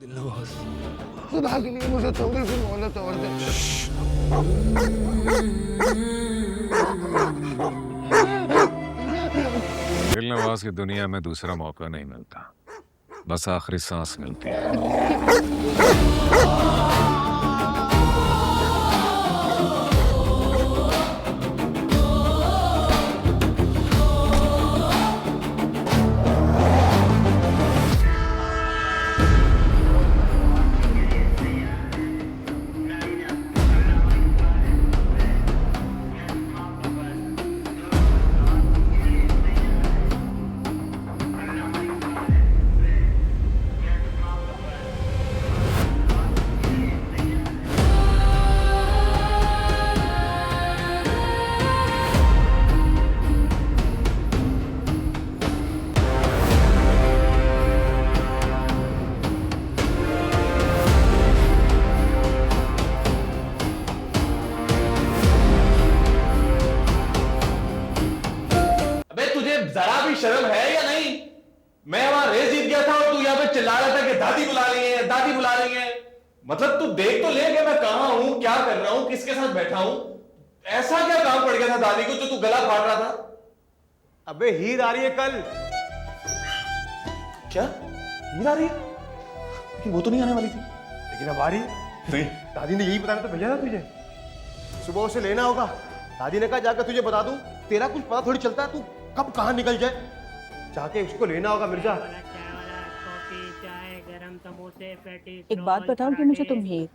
दिलनवाज, खुदा के लिए मुझे थोड़ी सी मोहलत और दे। दिलनवाज की दुनिया में दूसरा मौका नहीं मिलता, बस आखिरी सांस मिलती है। जरा भी शर्म है या नहीं? मैं वहां रेस जीत गया था और तू यहाँ पे चिल्ला रहा था कि दादी बुला रही है, दादी बुला रही है। मतलब तू देख तो ले कि मैं कहां हूं, क्या कर रहा हूं, किसके साथ बैठा हूं। ऐसा क्या काम पड़ गया था दादी को जो तू गला फाड़ रहा था? अबे हीर आ रही है कल। क्या हीर आ रही है? लेकिन वो तो नहीं आने वाली थी। लेकिन अब आ रही है। नहीं, दादी ने यही बताया तो भेजा था तुझे। सुबह उसे लेना होगा। दादी ने कहा जाकर तुझे बता दूं, तेरा कुछ पता थोड़ी चलता है, तू कब कहां निकल जाए। जाके उसको लेना होगा मिर्जा। एक बात बताओ कि मुझे तुम ही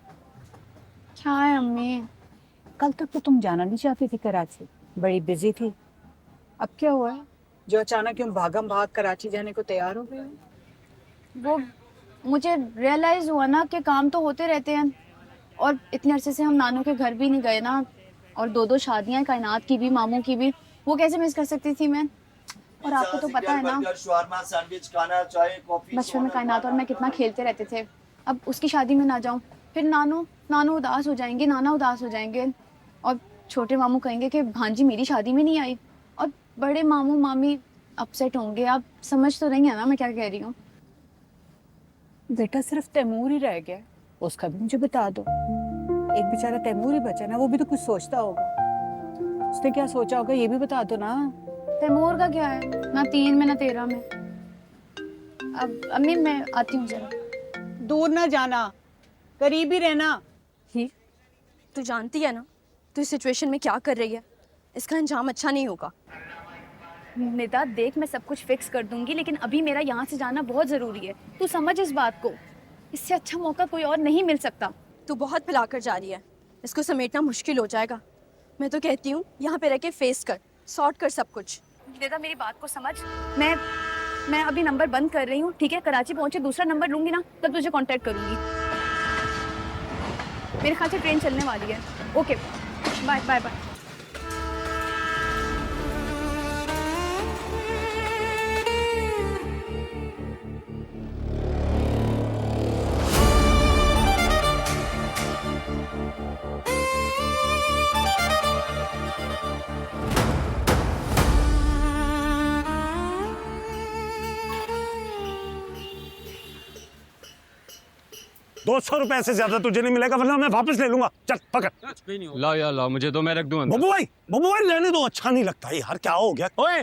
क्या है अम्मी? कल तक तो तुम जाना नहीं चाहती थी कराची, बड़ी बिजी थी। अब क्या हुआ है जो अचानक तुम भागम भाग कराची जाने को तैयार हो गए हो? वो मुझे रियलाइज हुआ ना कि काम तो होते रहते हैं और इतने अरसे से हम नानू के घर भी नहीं गए ना, और दो दो शादियां, कायनात की भी मामू की भी, वो कैसे मिस कर सकती थी मैं। और आपको तो पता है ना बचपन में कायनात और मैं कितना खेलते रहते थे। अब उसकी शादी में ना जाऊं, फिर नानू उदास हो जाएंगे, नाना उदास हो जाएंगे, और छोटे मामू कहेंगे कि भांजी मेरी शादी में नहीं आई, और बड़े मामू मामी अपसेट होंगे। आप समझ तो नहीं है ना मैं क्या कह रही हूँ? बेटा सिर्फ तैमूर ही रह गया, उसका भी मुझे बता दो। एक बेचारा तैमूर ही बचा ना, वो भी तो कुछ सोचता होगा। उसने क्या सोचा होगा ये भी बता दो ना। तैमूर का क्या है, ना 3 में ना 13 में। अब अम्मी मैं आती हूँ जरा। दूर ना जाना, करीब ही रहना। ही तू जानती है ना तू इस सिचुएशन में क्या कर रही है, इसका अंजाम अच्छा नहीं होगा। निदा देख, मैं सब कुछ फिक्स कर दूंगी, लेकिन अभी मेरा यहाँ से जाना बहुत ज़रूरी है। तू समझ इस बात को, इससे अच्छा मौका कोई और नहीं मिल सकता। तू बहुत पिलाकर जा रही है, इसको समेटना मुश्किल हो जाएगा। मैं तो कहती हूँ यहाँ पे रह के फेस कर, सॉर्ट कर सब कुछ। निदा मेरी बात को समझ। मैं अभी नंबर बंद कर रही हूँ, ठीक है? कराची पहुँचे दूसरा नंबर लूँगी ना, तब तुझे कांटेक्ट करूँगी। मेरे ख्याल से ट्रेन चलने वाली है। Okay, bye bye bye. ₹200 से ज्यादा तुझे नहीं मिलेगा, वरना मैं वापस ले लूंगा। चल पकड़। ला यार ला, मुझे तो मैं रख दूं अंदर। बब्बू भाई लेने दो, अच्छा नहीं लगता यार। क्या हो गया? ओए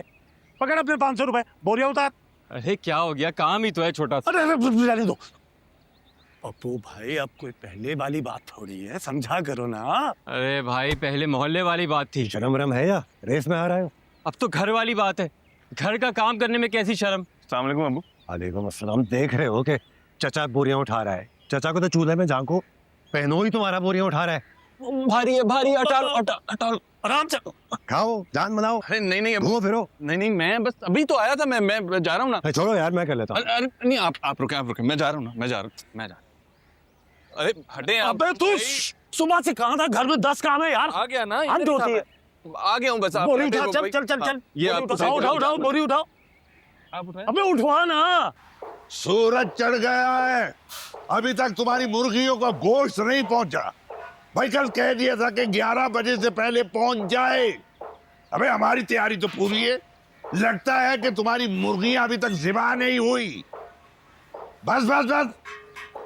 पकड़ अपने ₹500, बोरिया उतार। अरे क्या हो गया, काम ही तो है छोटा सा। अरे रहने दो पप्पू भाई, अब कोई पहले वाली बात थोड़ी है, समझा करो ना। अरे भाई पहले मोहल्ले वाली बात थी। शर्म वरम है या रेस में आ रहे हो? अब तो घर वाली बात है, घर का काम करने में कैसी शर्म। अस्सलाम वालेकुम अब्बू। वालेकुम अस्सलाम। देख रहे हो कि चचा बोरियां उठा रहा है, चचा को तो चूल्हे में झांको, पहनो ही तुम्हारा बोरियां उठा रहा है। भारी है भारी, हटा आराम से खाओ, जान बनाओ। अरे नहीं नहीं घूमो फिरो। नहीं मैं बस अभी तो आया था, मैं जा रहा हूँ ना। छोड़ो यार, मैं कर लेता हूँ। अरे नहीं आप रुके, मैं जा रहा हूँ ना, मैं जा रहा हूँ। अरे हटे आप। अबे तू सुबह से कहाँ था? घर में 10 काम है यार। आ गया ना, हद होती है। आ गया हूँ बस। आप बोरी उठा, चल ये आप उठाओ बोरी उठाओ। आप उठाए। अबे उठवा ना। सूरज चढ़ गया है, अभी तक तुम्हारी मुर्गियों का गोश्त नहीं पहुंचा। भाई कल कह दिया था कि 11 बजे से पहले पहुंच जाए। अबे हमारी तैयारी तो पूरी है, लगता है कि तुम्हारी मुर्गियां अभी तक ज़िबा नहीं हुई। बस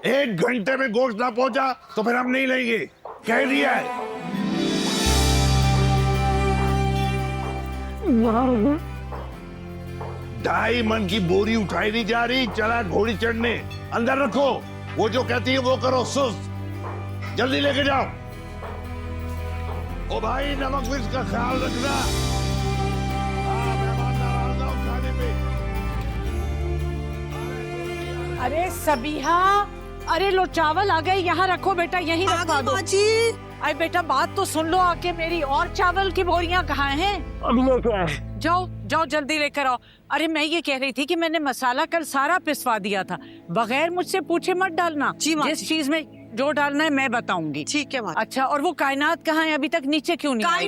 1 घंटे में गोश्त ना पहुंचा तो फिर हम नहीं लेंगे, कह दिया है। ढाई मन की बोरी उठाई नहीं जा रही, चला घोड़ी चढ़ने। अंदर रखो, वो जो कहती है वो करो, सुस्त। जल्दी लेके जाओ। ओ भाई, नमक मिर्च का ख्याल रखना। हाँ, मेहमान नाराज ना हो खाने पे। अरे सबीहा, अरे लो चावल आ गए, यहाँ रखो बेटा, यहीं रखवा दो। अरे बेटा बात तो सुन लो आके मेरी, और चावल की बोरियां कहाँ हैं? अभी लेके आए। जाओ जाओ जल्दी लेकर आओ। अरे मैं ये कह रही थी कि मैंने मसाला कल सारा पिसवा दिया था, बगैर मुझसे पूछे मत डालना। जिस चीज में जो डालना है मैं बताऊंगी। ठीक है माँ। अच्छा, और वो कायनात कहाँ है? अभी तक नीचे क्यों नहीं आई?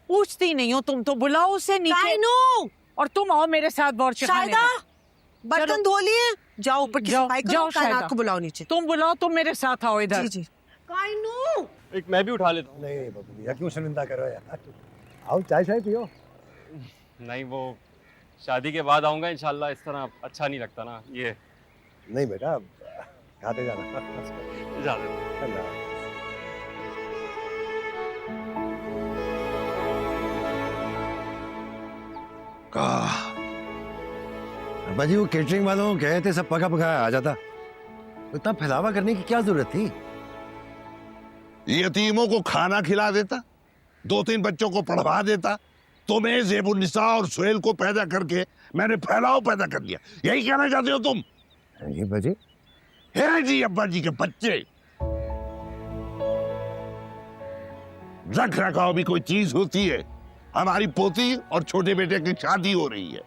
पूछती नहीं हो तुम तो, बुलाओ उसे नीचे। और तुम आओ मेरे साथ बोर्च खाने। बर्तन धो लिए, जाओ ऊपर की सफाई करो, जाओ कायनात को बुलाओ नीचे। तुम बुलाओ, तुम मेरे साथ आओ इधर। जी जी। कायनू, एक मैं भी उठा लेता हूँ। नहीं बाबू भैया, क्यों शर्मिंदा करो यार। आओ चाय शाय पियो। नहीं, वो शादी के बाद आऊंगा इंशाल्लाह। इस तरह अच्छा नहीं लगता ना ये। नहीं बेटा, खाते जाना। इजाजत। अल्लाह। अब्बा जी, वो केटरिंग वालों कहे थे सब पका पकाया आ जाता, इतना फैलावा करने की क्या जरूरत थी? यतीमों को खाना खिला देता, 2-3 बच्चों को पढ़वा देता। तुम्हें ज़ेबुन्निसा और सुहेल को पैदा करके मैंने फैलाव पैदा कर दिया, यही कहना चाहते हो तुम? ये बजे है जी अब्बा जी के बच्चे। रख रखाव भी कोई चीज होती है। हमारी पोती और छोटे बेटे की शादी हो रही है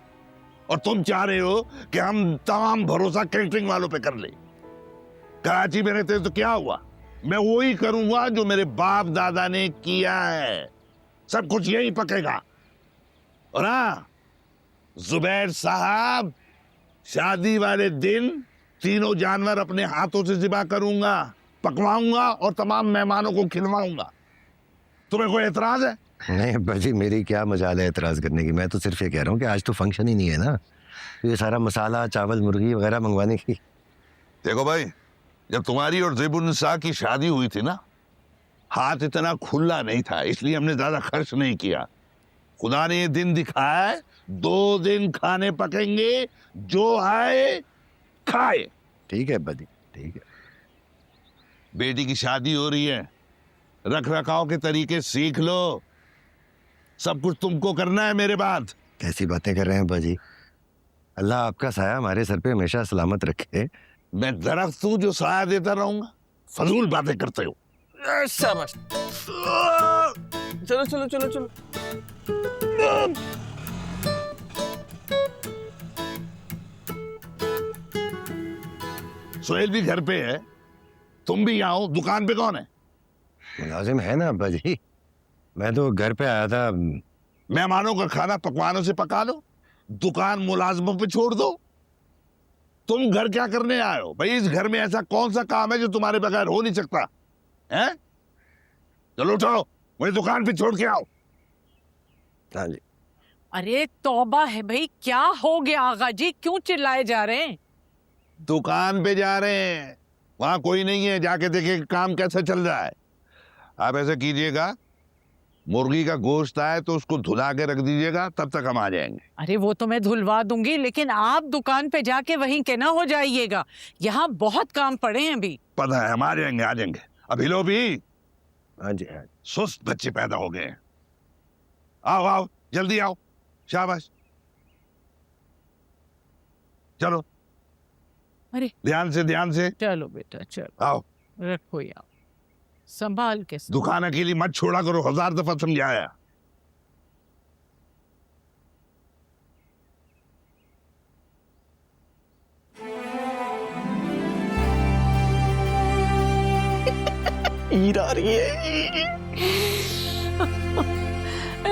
और तुम चाह रहे हो कि हम तमाम भरोसा कैटरिंग वालों पे कर ले। कराची में रहते तो क्या हुआ, मैं वही करूंगा जो मेरे बाप दादा ने किया है, सब कुछ यही पकेगा। और हाँ जुबैर साहब, शादी वाले दिन तीनों जानवर अपने हाथों से ज़िबा करूंगा, पकवाऊंगा और तमाम मेहमानों को खिलवाऊंगा। तुम्हें कोई एतराज है? नहीं अब्बा जी, मेरी क्या मजाल है एतराज करने की। मैं तो सिर्फ ये कह रहा हूँ कि आज तो फंक्शन ही नहीं है ना, तो ये सारा मसाला चावल मुर्गी वगैरह मंगवाने की। देखो भाई, जब तुम्हारी और ज़ेबुन्निसा की शादी हुई थी ना, हाथ इतना खुला नहीं था, इसलिए हमने ज्यादा खर्च नहीं किया। खुदा ने ये दिन दिखाया है, 2 दिन खाने पकेंगे, जो आए खाए। ठीक है अब्बा जी, ठीक है। बेटी की शादी हो रही है, रख रखाव के तरीके सीख लो, सब कुछ तुमको करना है मेरे बाद। कैसी बातें कर रहे हैं अब्बा जी? अल्लाह आपका साया हमारे सर पे हमेशा सलामत रखे। मैं दरख्त हूं जो साया देता रहूंगा, फजूल बातें करते हो। शाबाश। चलो चलो चलो चलो। सुहेल भी घर पे है, तुम भी यहाँ हो। दुकान पे कौन है? मुलाजिम है ना अब्बा जी, मैं तो घर पे आया था। मेहमानों का खाना पकवानों से पका लो, दुकान मुलाजमों पे छोड़ दो। तुम घर क्या करने आए हो भाई? इस घर में ऐसा कौन सा काम है जो तुम्हारे बगैर हो नहीं सकता है? चलो उठाओ, मुझे दुकान पे छोड़ के आओ। हाँ जी। अरे तौबा है भाई, क्या हो गया आगा जी, क्यों चिल्लाए जा रहे हैं? दुकान पे जा रहे हैं, वहां कोई नहीं है, जाके देखिए काम कैसा चल रहा है। आप ऐसा कीजिएगा, मुर्गी का गोश्त आए तो उसको धुला के रख दीजिएगा, तब तक हम आ जाएंगे। अरे वो तो मैं धुलवा दूंगी, लेकिन आप दुकान पे जाके वहीं के ना हो जाइएगा, यहाँ बहुत काम पड़े हैं अभी। पता है, हम आ जाएंगे आ जाएंगे। अभी लो भी हाँ जी, हाँ। सुस्त बच्चे पैदा हो गए हैं। आओ आओ, जल्दी आओ, शाबाश, चलो। अरे ध्यान से चलो बेटा चलो, आओ। रखो यहाँ संभाल के। दुकान अकेली मत छोड़ा करो, 1000 दफा समझाया। ईद आ रही है।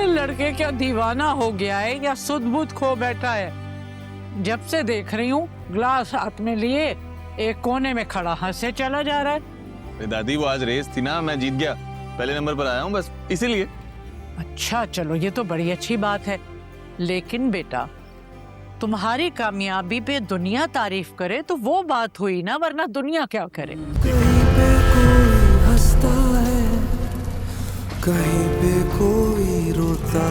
लड़के क्या दीवाना हो गया है या सुध बुध खो बैठा है? जब से देख रही हूँ ग्लास हाथ में लिए एक कोने में खड़ा हंसे चला जा रहा है। दादी वो आज रेस थी ना, मैं जीत गया, पहले नंबर पर आया हूँ बस इसीलिए। अच्छा चलो, ये तो बड़ी अच्छी बात है, लेकिन बेटा तुम्हारी कामयाबी पे दुनिया तारीफ करे तो वो बात हुई ना, वरना दुनिया क्या करे। कहीं पे कोई हंसता है, कहीं पे कोई रोता